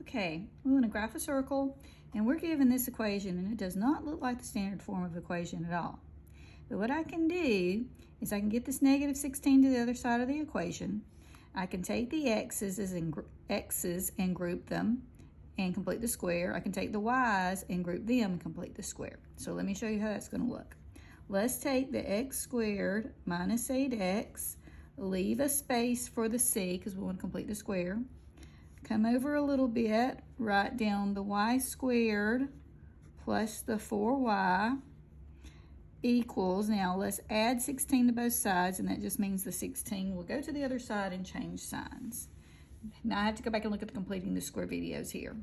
Okay, we want to graph a circle, and we're given this equation, and it does not look like the standard form of equation at all. But what I can do is I can get this negative 16 to the other side of the equation. I can take the x's and group them and complete the square. I can take the y's and group them and complete the square. So let me show you how that's going to look. Let's take the x squared minus 8x, leave a space for the c because we want to complete the square. Come over a little bit, write down the y squared plus the 4y equals, now let's add 16 to both sides, and that just means the 16 will go to the other side and change signs. Now I have to go back and look at the completing the square videos here.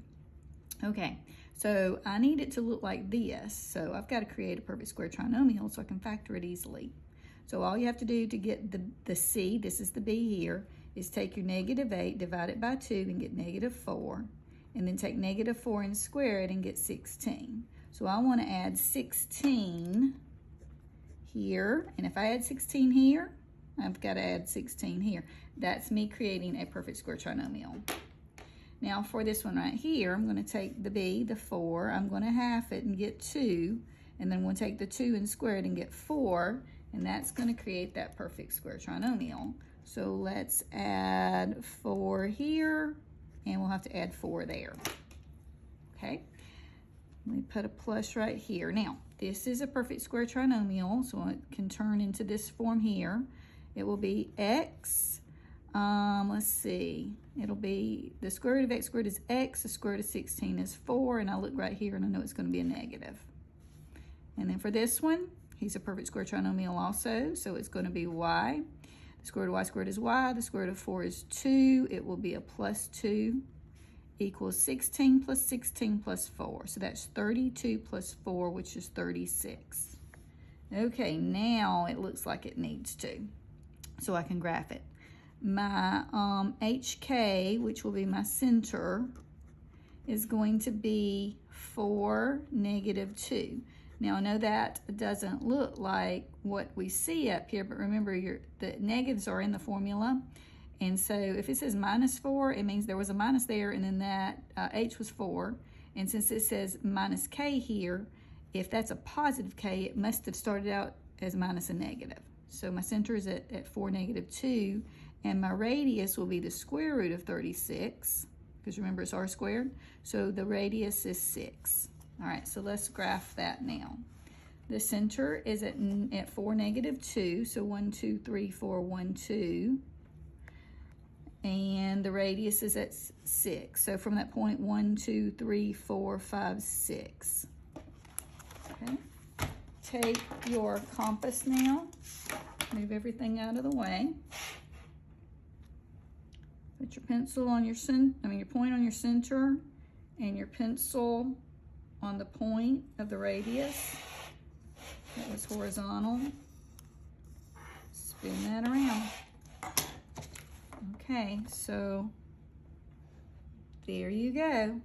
Okay, so I need it to look like this, so I've got to create a perfect square trinomial so I can factor it easily. So all you have to do to get the c, this is the b here, is take your negative 8, divide it by 2 and get negative 4, and then take negative 4 and square it and get 16. So I want to add 16 here, and if I add 16 here, I've got to add 16 here. That's me creating a perfect square trinomial. Now for this one right here, I'm going to take the b, the 4, I'm going to half it and get 2, and then we'll take the 2 and square it and get 4, and that's going to create that perfect square trinomial. So let's add 4 here, and we'll have to add 4 there. Okay, let me put a plus right here. Now, this is a perfect square trinomial, so it can turn into this form here. It will be x, let's see, it'll be the square root of x squared is x, the square root of 16 is 4, and I look right here and I know it's going to be a negative. And then for this one, he's a perfect square trinomial also, so it's going to be y. The square root of y squared is y, the square root of 4 is 2, it will be a plus 2, equals 16 plus 16 plus 4. So that's 32 plus 4, which is 36. Okay, now it looks like it needs to. So I can graph it. My HK, which will be my center, is going to be 4, negative 2. Now I know that doesn't look like what we see up here, but remember the negatives are in the formula. And so if it says minus 4, it means there was a minus there, and then that h was 4. And since it says minus k here, if that's a positive k, it must have started out as minus a negative. So my center is at 4, negative 2, and my radius will be the square root of 36, because remember it's r squared. So the radius is 6. All right, so let's graph that now. The center is at 4, negative 2, so 1, 2, 3, 4, 1, 2. And the radius is at 6. So from that point, 1, 2, 3, 4, 5, 6. Okay. Take your compass now. Move everything out of the way. Put your pencil on your your point on your center, and your pencil on the point of the radius. That was horizontal. Spin that around. Okay, so there you go.